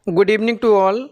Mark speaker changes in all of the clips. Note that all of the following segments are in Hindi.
Speaker 1: Good evening to all.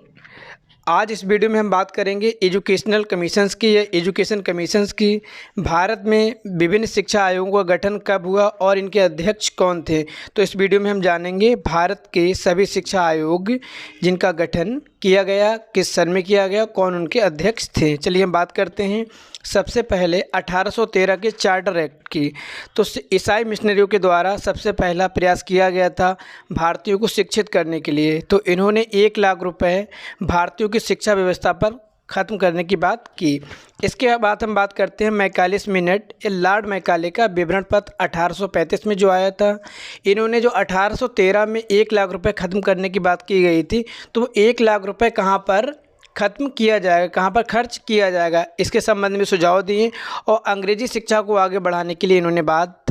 Speaker 1: आज इस वीडियो में हम बात करेंगे एजुकेशनल कमीशंस की या एजुकेशन कमीशंस की। भारत में विभिन्न शिक्षा आयोगों का गठन कब हुआ और इनके अध्यक्ष कौन थे। तो इस वीडियो में हम जानेंगे भारत के सभी शिक्षा आयोग जिनका गठन किया गया, किस सन में किया गया, कौन उनके अध्यक्ष थे। चलिए हम बात करते हैं सबसे पहले 1813 के चार्टर एक्ट की। तो ईसाई मिशनरियों के द्वारा सबसे पहला प्रयास किया गया था भारतीयों को शिक्षित करने के लिए। तो इन्होंने 1 लाख रुपए भारतीयों की शिक्षा व्यवस्था पर ख़त्म करने की बात की। इसके बाद हम बात करते हैं मैकाले मिनट या लॉर्ड मैकाले का विवरण पत्र 1835 में जो आया था। इन्होंने जो 1813 में 1 लाख रुपए ख़त्म करने की बात की गई थी, तो वो 1 लाख रुपए कहाँ पर ख़त्म किया जाएगा, कहाँ पर खर्च किया जाएगा, इसके संबंध में सुझाव दिए और अंग्रेजी शिक्षा को आगे बढ़ाने के लिए इन्होंने बात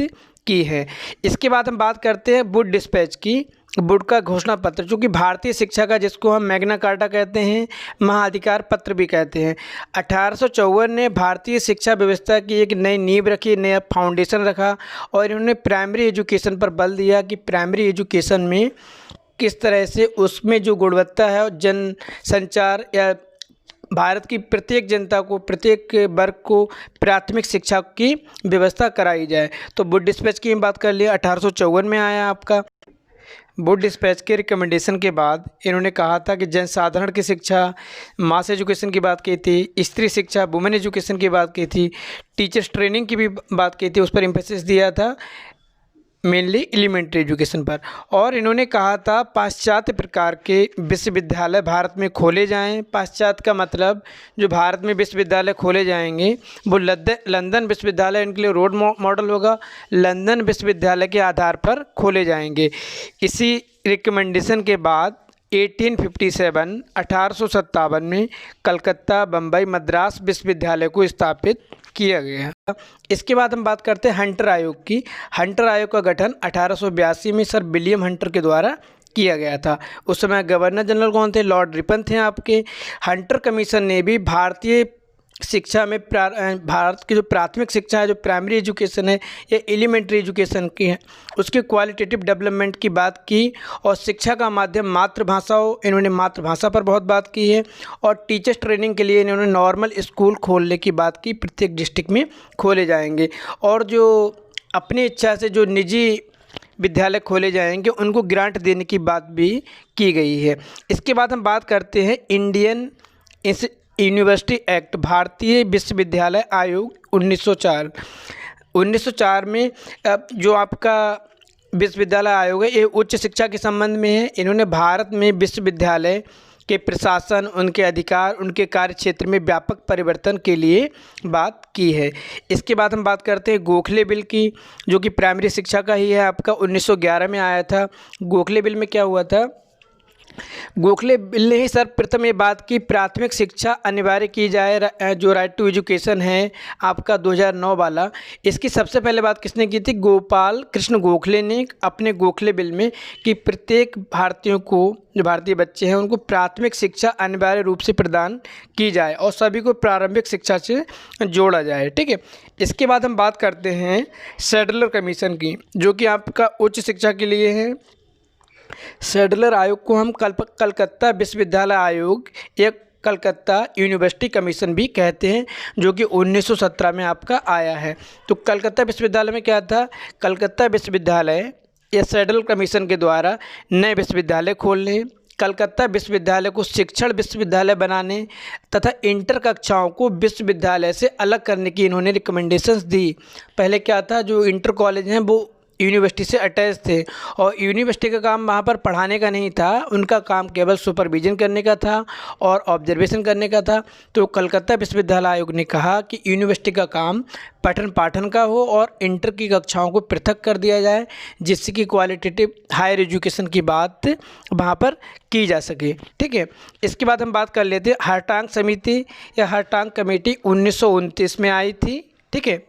Speaker 1: की है। इसके बाद हम बात करते हैं वुड डिस्पैच की। वुड का घोषणा पत्र, जो कि भारतीय शिक्षा का, जिसको हम मैग्ना कार्टा कहते हैं, महाधिकार पत्र भी कहते हैं। 1854 ने भारतीय शिक्षा व्यवस्था की एक नई नींव रखी, नया फाउंडेशन रखा और इन्होंने प्राइमरी एजुकेशन पर बल दिया कि प्राइमरी एजुकेशन में किस तरह से उसमें जो गुणवत्ता है और जन संचार या भारत की प्रत्येक जनता को, प्रत्येक वर्ग को प्राथमिक शिक्षा की व्यवस्था कराई जाए। तो वुड डिस्पैच की हम बात कर लिया, 1854 में आया आपका। वुड डिस्पैच के रिकमेंडेशन के बाद इन्होंने कहा था कि जनसाधारण की शिक्षा, मास एजुकेशन की बात की थी, स्त्री शिक्षा, वुमेन एजुकेशन की बात की थी, टीचर्स ट्रेनिंग की भी बात की थी, उस पर एम्फेसिस दिया था, मेनली एलिमेंट्री एजुकेशन पर। और इन्होंने कहा था पाश्चात्य प्रकार के विश्वविद्यालय भारत में खोले जाएं। पाश्चात्य का मतलब जो भारत में विश्वविद्यालय खोले जाएंगे वो लंदन विश्वविद्यालय इनके लिए रोड मॉडल होगा। लंदन विश्वविद्यालय के आधार पर खोले जाएंगे। इसी रिकमेंडेशन के बाद 1857 में कलकत्ता, बम्बई, मद्रास विश्वविद्यालय को स्थापित किया गया। इसके बाद हम बात करते हैं हंटर आयोग की। हंटर आयोग का गठन 1882 में सर विलियम हंटर के द्वारा किया गया था। उस समय गवर्नर जनरल कौन थे? लॉर्ड रिपन थे आपके। हंटर कमीशन ने भी भारतीय शिक्षा में भारत की जो प्राथमिक शिक्षा है, जो प्राइमरी एजुकेशन है या एलिमेंट्री एजुकेशन की है, उसके क्वालिटेटिव डेवलपमेंट की बात की और शिक्षा का माध्यम मातृभाषा हो, इन्होंने मातृभाषा पर बहुत बात की है। और टीचर्स ट्रेनिंग के लिए इन्होंने नॉर्मल स्कूल खोलने की बात की, प्रत्येक डिस्ट्रिक्ट में खोले जाएंगे। और जो अपनी इच्छा से जो निजी विद्यालय खोले जाएंगे उनको ग्रांट देने की बात भी की गई है। इसके बाद हम बात करते हैं इंडियन यूनिवर्सिटी एक्ट, भारतीय विश्वविद्यालय आयोग 1904 में जो आपका विश्वविद्यालय आयोग है ये उच्च शिक्षा के संबंध में है। इन्होंने भारत में विश्वविद्यालय के प्रशासन, उनके अधिकार, उनके कार्य क्षेत्र में व्यापक परिवर्तन के लिए बात की है। इसके बाद हम बात करते हैं गोखले बिल की, जो कि प्राइमरी शिक्षा का ही है आपका, 1911 में आया था। गोखले बिल में क्या हुआ था? गोखले बिल ने ही सर प्रथम ये बात की प्राथमिक शिक्षा अनिवार्य की जाए, जो राइट टू एजुकेशन है आपका 2009 वाला। इसकी सबसे पहले बात किसने की थी? गोपाल कृष्ण गोखले ने अपने गोखले बिल में कि प्रत्येक भारतीयों को, जो भारतीय बच्चे हैं, उनको प्राथमिक शिक्षा अनिवार्य रूप से प्रदान की जाए और सभी को प्रारंभिक शिक्षा से जोड़ा जाए। ठीक है। इसके बाद हम बात करते हैं सैडलर कमीशन की, जो कि आपका उच्च शिक्षा के लिए है। सैडलर आयोग को हम कलकत्ता विश्वविद्यालय आयोग या कलकत्ता यूनिवर्सिटी कमीशन भी कहते हैं, जो कि 1917 में आपका आया है। तो कलकत्ता विश्वविद्यालय में क्या था? कलकत्ता विश्वविद्यालय या सैडलर कमीशन के द्वारा नए विश्वविद्यालय खोलने, कलकत्ता विश्वविद्यालय को शिक्षण विश्वविद्यालय बनाने तथा इंटर कक्षाओं को विश्वविद्यालय से अलग करने की इन्होंने रिकमेंडेशंस दी। पहले क्या था, जो इंटर कॉलेज हैं वो यूनिवर्सिटी से अटैच थे और यूनिवर्सिटी का काम वहाँ पर पढ़ाने का नहीं था, उनका काम केवल सुपरविजन करने का था और ऑब्जर्वेशन करने का था। तो कलकत्ता विश्वविद्यालय आयोग ने कहा कि यूनिवर्सिटी का काम पठन पाठन का हो और इंटर की कक्षाओं को पृथक कर दिया जाए, जिससे कि क्वालिटेटिव हायर एजुकेशन की बात वहाँ पर की जा सके। ठीक है। इसके बाद हम बात कर लेते हैं हरटांग समिति या हरटांग कमेटी 1929 में आई थी। ठीक है।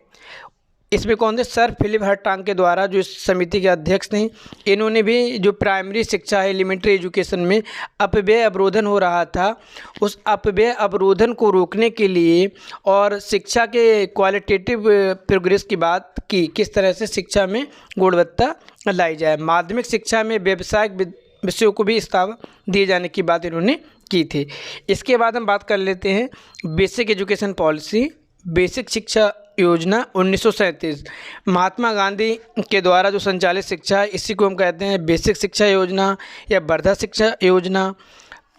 Speaker 1: इसमें कौन थे? सर फिलिप हरटांग के द्वारा जो इस समिति के अध्यक्ष थे। इन्होंने भी जो प्राइमरी शिक्षा है, एलिमेंट्री एजुकेशन में अपव्यय अवरोधन हो रहा था, उस अपव्यय अवरोधन को रोकने के लिए और शिक्षा के क्वालिटेटिव प्रोग्रेस की बात की, किस तरह से शिक्षा में गुणवत्ता लाई जाए। माध्यमिक शिक्षा में व्यावसायिक विषयों को भी स्थान दिए जाने की बात इन्होंने की थी। इसके बाद हम बात कर लेते हैं बेसिक एजुकेशन पॉलिसी, बेसिक शिक्षा योजना 1937। महात्मा गांधी के द्वारा जो संचालित शिक्षा है इसी को हम कहते हैं बेसिक शिक्षा योजना या वर्धा शिक्षा योजना।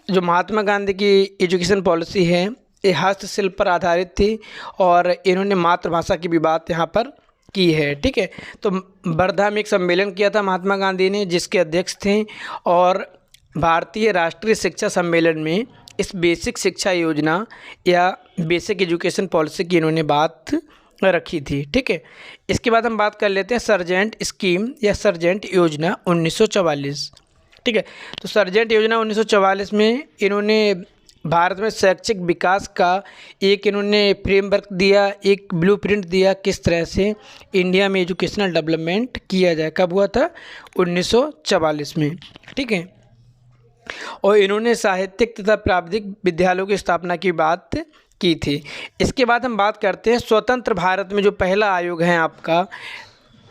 Speaker 1: जो महात्मा गांधी की एजुकेशन पॉलिसी है ये हस्तशिल्प पर आधारित थी और इन्होंने मातृभाषा की भी बात यहाँ पर की है। ठीक है, तो वर्धा में एक सम्मेलन किया था महात्मा गांधी ने जिसके अध्यक्ष थे, और भारतीय राष्ट्रीय शिक्षा सम्मेलन में इस बेसिक शिक्षा योजना या बेसिक एजुकेशन पॉलिसी की इन्होंने बात रखी थी। ठीक है, इसके बाद हम बात कर लेते हैं सर्जेंट स्कीम या सर्जेंट योजना 1944। ठीक है, तो सर्जेंट योजना 1944 में इन्होंने भारत में शैक्षिक विकास का एक इन्होंने फ्रेमवर्क दिया, एक ब्लूप्रिंट दिया किस तरह से इंडिया में एजुकेशनल डेवलपमेंट किया जाए। कब हुआ था? 1944 में। ठीक है, और इन्होंने साहित्यिक तथा प्राविधिक विद्यालयों की स्थापना की बात की थी। इसके बाद हम बात करते हैं स्वतंत्र भारत में जो पहला आयोग है आपका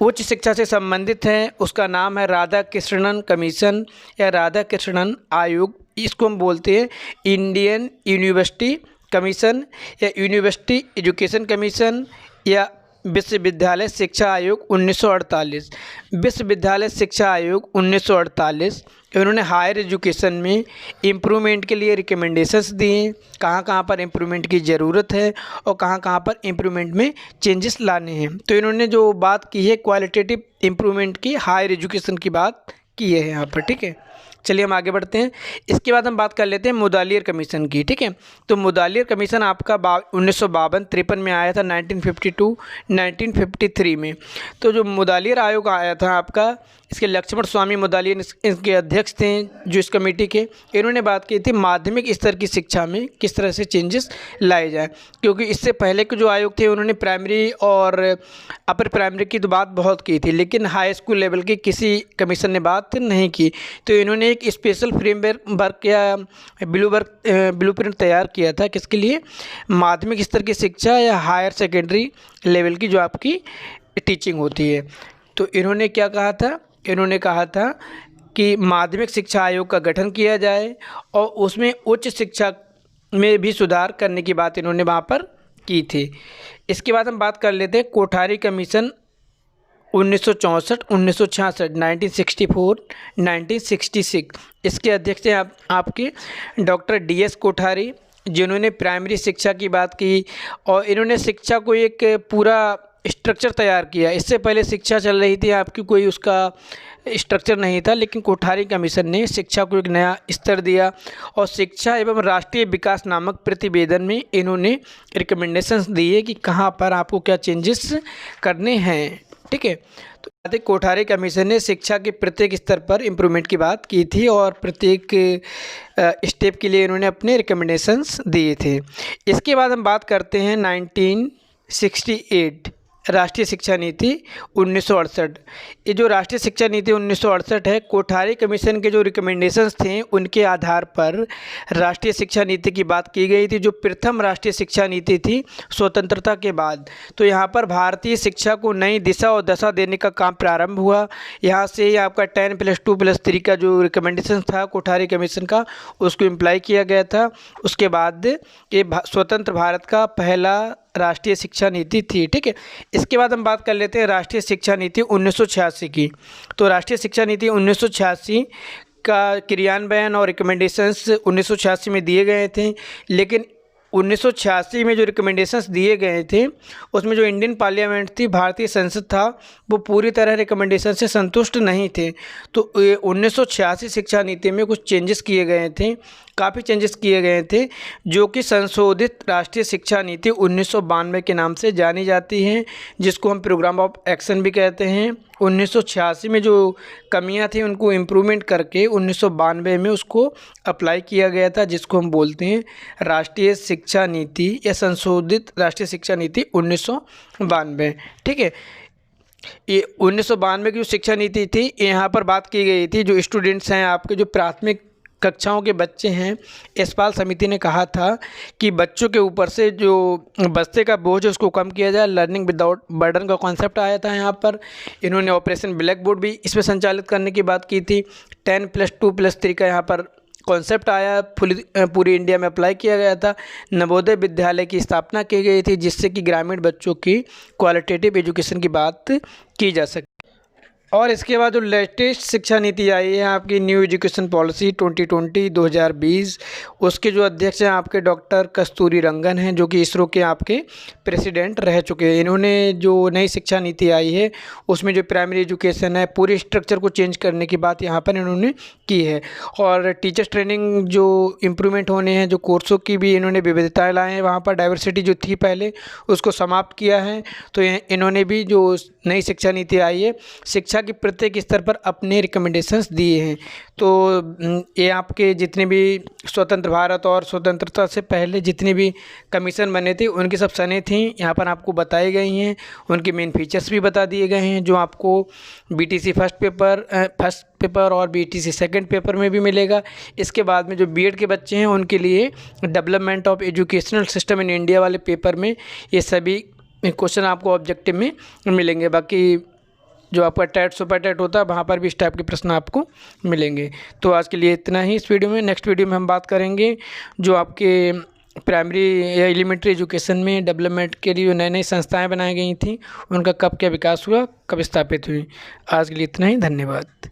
Speaker 1: उच्च शिक्षा से संबंधित है, उसका नाम है राधा कृष्णन कमीशन या राधा कृष्णन आयोग। इसको हम बोलते हैं इंडियन यूनिवर्सिटी कमीशन या यूनिवर्सिटी एजुकेशन कमीशन या विश्वविद्यालय शिक्षा आयोग 1948। विश्वविद्यालय शिक्षा आयोग 1948 इन्होंने हायर एजुकेशन में इम्प्रूवमेंट के लिए रिकमेंडेशंस दिए, कहाँ कहाँ पर इम्प्रूवमेंट की ज़रूरत है और कहाँ कहाँ पर इम्प्रूवमेंट में चेंजेस लाने हैं। तो इन्होंने जो बात की है क्वालिटेटिव इम्प्रूवमेंट की, हायर एजुकेशन की बात की है यहाँ पर। ठीक है, चलिए हम आगे बढ़ते हैं। इसके बाद हम बात कर लेते हैं मुदालियर कमीशन की। ठीक है, तो मुदालियर कमीशन आपका 1952-53 में आया था, 1952-1953 में। तो जो मुदालियर आयोग आया था आपका, इसके लक्ष्मण स्वामी मुदालियर इनके अध्यक्ष थे जो इस कमेटी के। इन्होंने बात की थी माध्यमिक स्तर की शिक्षा में किस तरह से चेंजेस लाए जाए, क्योंकि इससे पहले के जो आयोग थे उन्होंने प्राइमरी और अपर प्राइमरी की तो बात बहुत की थी, लेकिन हाई स्कूल लेवल की किसी कमीशन ने बात नहीं की। तो इन्होंने एक स्पेशल फ्रेमवर्क या ब्लूप्रिंट तैयार किया था किसके लिए? माध्यमिक स्तर की शिक्षा या हायर सेकेंडरी लेवल की जो आपकी टीचिंग होती है। तो इन्होंने क्या कहा था? इन्होंने कहा था कि माध्यमिक शिक्षा आयोग का गठन किया जाए और उसमें उच्च शिक्षा में भी सुधार करने की बात इन्होंने वहाँ पर की थी। इसके बाद हम बात कर लेते हैं कोठारी कमीशन 1964, 1966, 1964, 1966। इसके अध्यक्ष हैं आपके डॉक्टर DS कोठारी, जिन्होंने प्राइमरी शिक्षा की बात की और इन्होंने शिक्षा को एक पूरा स्ट्रक्चर तैयार किया। इससे पहले शिक्षा चल रही थी आपकी, कोई उसका स्ट्रक्चर नहीं था, लेकिन कोठारी कमीशन ने शिक्षा को एक नया स्तर दिया और शिक्षा एवं राष्ट्रीय विकास नामक प्रतिवेदन में इन्होंने रिकमेंडेशंस दिए कि कहाँ पर आपको क्या चेंजेस करने हैं। ठीक है, तो कोठारी कमीशन ने शिक्षा के प्रत्येक स्तर पर इम्प्रूवमेंट की बात की थी और प्रत्येक स्टेप के लिए इन्होंने अपने रिकमेंडेशंस दिए थे। इसके बाद हम बात करते हैं 1968 राष्ट्रीय शिक्षा नीति 1968। ये जो राष्ट्रीय शिक्षा नीति 1968 है, कोठारी कमीशन के जो रिकमेंडेशंस थे उनके आधार पर राष्ट्रीय शिक्षा नीति की बात की गई थी, जो प्रथम राष्ट्रीय शिक्षा नीति थी स्वतंत्रता के बाद। तो यहाँ पर भारतीय शिक्षा को नई दिशा और दशा देने का काम प्रारंभ हुआ। यहाँ से ही आपका 10+2+3 का जो रिकमेंडेशन था कोठारी कमीशन का, उसको इम्प्लाई किया गया था। उसके बाद ये स्वतंत्र भारत का पहला राष्ट्रीय शिक्षा नीति थी। ठीक है, इसके बाद हम बात कर लेते हैं राष्ट्रीय शिक्षा नीति 1986 की। तो राष्ट्रीय शिक्षा नीति 1986 का क्रियान्वयन और रिकमेंडेशंस 1986 में दिए गए थे, लेकिन 1986 में जो रिकमेंडेशंस दिए गए थे उसमें जो इंडियन पार्लियामेंट थी, भारतीय संसद था, वो पूरी तरह रिकमेंडेशन से संतुष्ट नहीं थे। तो 1986 शिक्षा नीति में कुछ चेंजेस किए गए थे, काफ़ी चेंजेस किए गए थे, जो कि संशोधित राष्ट्रीय शिक्षा नीति 1992 के नाम से जानी जाती हैं, जिसको हम प्रोग्राम ऑफ एक्शन भी कहते हैं। 1986 में जो कमियां थी उनको इम्प्रूवमेंट करके 1992 में उसको अप्लाई किया गया था, जिसको हम बोलते हैं राष्ट्रीय शिक्षा नीति या संशोधित राष्ट्रीय शिक्षा नीति 1992। ठीक है, ये 1992 की जो शिक्षा नीति थी, यहाँ पर बात की गई थी जो स्टूडेंट्स हैं आपके, जो प्राथमिक कक्षाओं के बच्चे हैं, यशपाल समिति ने कहा था कि बच्चों के ऊपर से जो बस्ते का बोझ है उसको कम किया जाए। लर्निंग विदाउट बर्डन का कॉन्सेप्ट आया था यहाँ पर। इन्होंने ऑपरेशन ब्लैक बोर्ड भी इसमें संचालित करने की बात की थी। 10+2+3 का यहाँ पर कॉन्सेप्ट आया, पूरी इंडिया में अप्लाई किया गया था। नवोदय विद्यालय की स्थापना की गई थी जिससे कि ग्रामीण बच्चों की क्वालिटेटिव एजुकेशन की बात की जा सके। और इसके बाद जो लेटेस्ट शिक्षा नीति आई है आपकी न्यू एजुकेशन पॉलिसी 2020-2020, उसके जो अध्यक्ष हैं आपके डॉक्टर कस्तूरी रंगन हैं, जो कि इसरो के आपके प्रेसिडेंट रह चुके हैं। इन्होंने जो नई शिक्षा नीति आई है उसमें जो प्राइमरी एजुकेशन है पूरे स्ट्रक्चर को चेंज करने की बात यहाँ पर इन्होंने की है। और टीचर्स ट्रेनिंग जो इम्प्रूवमेंट होने हैं, जो कोर्सों की भी इन्होंने विविधताएँ लाए हैं, वहाँ पर डाइवर्सिटी जो थी पहले उसको समाप्त किया है। तो इन्होंने भी जो नई शिक्षा नीति आई है शिक्षा के प्रत्येक स्तर पर अपने रिकमेंडेशंस दिए हैं। तो ये आपके जितने भी स्वतंत्र भारत और स्वतंत्रता से पहले जितने भी कमीशन बने थे उनकी सब सनें थी यहाँ पर आपको बताई गई हैं। उनके मेन फीचर्स भी बता दिए गए हैं जो आपको बीटीसी फर्स्ट पेपर और बीटीसी सेकंड पेपर में भी मिलेगा। इसके बाद में जो बीएड के बच्चे हैं उनके लिए development of educational system in India वाले पेपर में ये सभी क्वेश्चन आपको ऑब्जेक्टिव में मिलेंगे। बाकी जो आपका टेट सुपर टेट होता है वहाँ पर भी इस टाइप के प्रश्न आपको मिलेंगे। तो आज के लिए इतना ही इस वीडियो में। नेक्स्ट वीडियो में हम बात करेंगे जो आपके प्राइमरी या एलिमेंट्री एजुकेशन में डेवलपमेंट के लिए नई नई संस्थाएं बनाई गई थी उनका कब क्या विकास हुआ, कब स्थापित हुई। आज के लिए इतना ही, धन्यवाद।